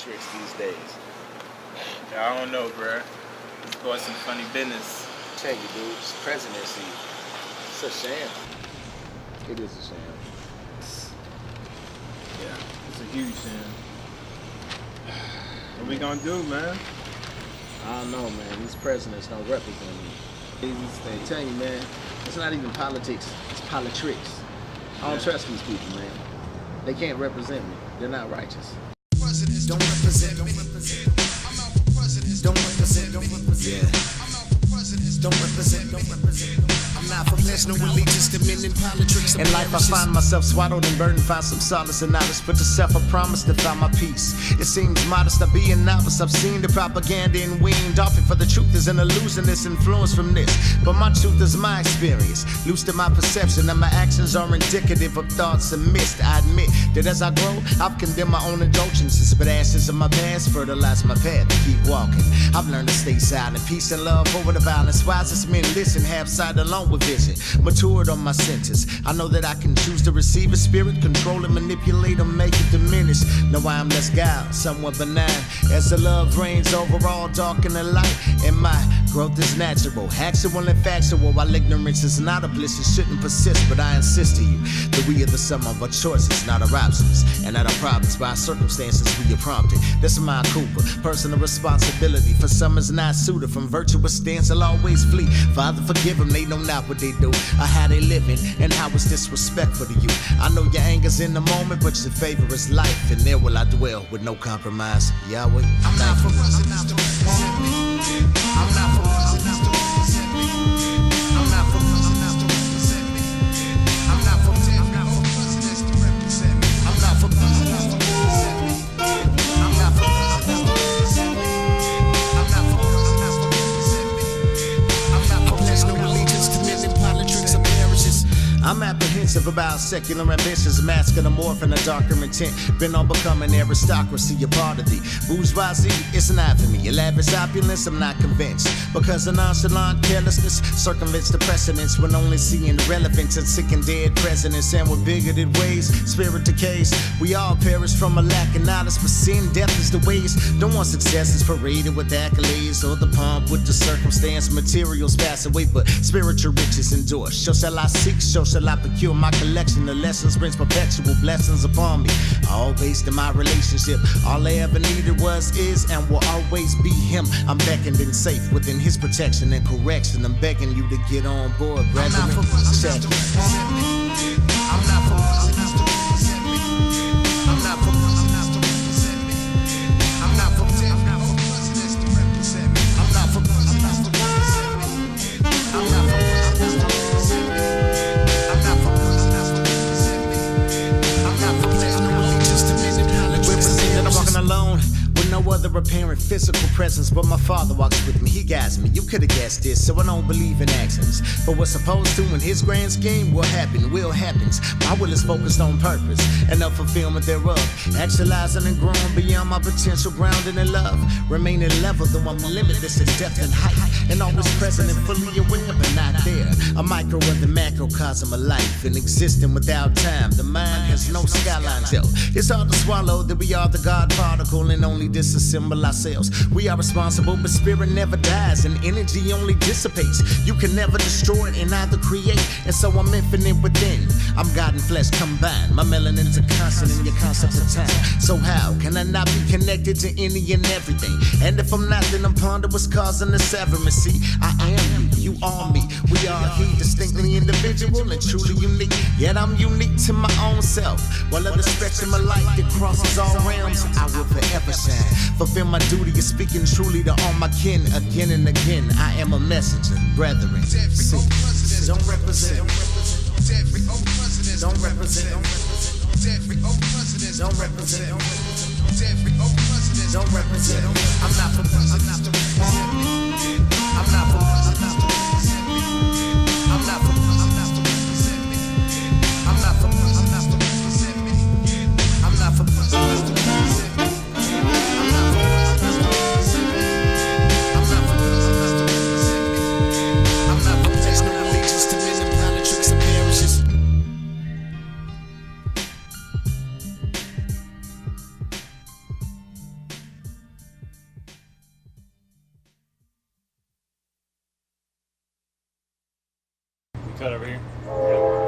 politics these days? Yeah, I don't know, bruh. It's going some funny business. I tell you, dude, this presidency, it's a sham. It is a sham. Yeah, it's a huge sham. What we gonna do, man? I don't know, man. These presidents don't represent me. They tell you, man, it's not even politics, it's politricks. I don't trust these people, man. They can't represent me. They're not righteous. Presidents don't represent me. I'm out for presidents. Don't represent me. Yeah. I'm out for presidents. Don't represent me. I'm not for pledge no allegiance to men in politics. In life I find myself swaddled and burdened, find some solace and knowledge. But to self I promise to find my peace. It seems modest to be a novice. I've seen the propaganda and weaned off it, for the truth is an illusion that's influenced from this. But my truth is my experience, loose to my perception, and my actions are indicative of thoughts amiss. I admit that as I grow, I've condemned my own indulgences, but ashes of my past fertilize my path to keep walking. I've learned to stay silent, peace and love over the violence. Wisest men listen, have sight alone with vision. Matured on my senses, I know that I can choose to receive a spirit, control it, manipulate, or make it diminish. Know I am less guile, somewhat benign, as the love reigns over all dark and the light. And my growth is natural, actual and factual, while ignorance is not a bliss, it shouldn't persist. But I insist to you that we are the sum of our choices, not our options, and not our problems. By our circumstances we are prompted. This is my Cooper, personal responsibility. For some is not suited, from virtuous stance I'll always flee. Father, forgive them, they know not what they do, or how they living, and how it's disrespectful to you. I know your anger's in the moment, but your favor is life, and there will I dwell with no compromise. Yahweh, I'm not for presidents to represent me. I'm not for presidents to represent me. I'm not for presidents to represent me. I'm not for presidents to represent me. I'm not for presidents to represent me. I'm not for presidents to represent me. I'm not for presidents to represent me. I'm not for pledge no allegiance to men in politics or parishes. I'm apprehensive about secular ambitions, masking a morph in a darker intent. Been on becoming aristocracy, a part of the bourgeoisie. It's not for me. Elaborate opulence, I'm not convinced, because of nonchalant carelessness circumvents the precedents when only seeing relevance in sick and dead presidents. And with bigoted ways, spirit decays. We all perish from a lack of knowledge, but sin, death is the ways. Don't want success is paraded with accolades, or the pomp with the circumstance. Materials pass away, but spiritual riches endure. So shall I seek, so shall I procure. My collection of lessons brings perpetual blessings upon me, all based in my relationship. All I ever needed was, is, and will always be him. I'm beckoned and safe within his protection and correction. I'm begging you to get on board, brethren. I'm not for presidents to represent me. I'm not for presidents to represent me. I'm not for presidents to represent me. I'm not for presidents to represent me. I'm not for presidents to represent me. I'm not for presidents to represent me. I'm not for presidents to represent me. I'm not for pledge no allegiance to men in politics. I'm walking alone with no other apparent physical presence, but my father walks with me, he guides me. You could have guessed this, so I don't believe in actions. But what's supposed to in his grand scheme will happen, will happens. My will is focused on purpose and the fulfillment thereof, actualizing and growing beyond my potential, grounded in love, remaining level though I'm limitless in depth and height, and always present and fully aware but not there. A micro of the macrocosm of life, and existing without time. The mind has no skyline tell. It's hard to swallow that we are the God particle and only disassemble ourselves. We are responsible, but spirit never dies and energy only dissipates. You can never destroy it and either create, and so I'm infinite within. I'm God and flesh combined. My melanin's a constant in your concept of time. So how can I not be connected to any and everything? And if I'm not, then I'm pondering what's causing the severance. See, I am you, you are me. We are he, distinctly individual and truly unique. Yet I'm unique to my own self. While others spectrum of light that crosses all realms, I will forever shine. Fulfill my duty of speaking truly to all my kin again and again. I am a messenger, brethren. See, don't represent. Don't represent. Don't represent. Don't represent. I'm not for presidents to represent me. I'm not for presidents to represent me. I'm not for presidents to represent me. I'm not for presidents to represent me. I'm not for presidents to represent me. I'm not for presidents to represent me. I'm not for presidents to represent me. I'm not for pledge no allegiance to men in politics or parishes. Cut over here.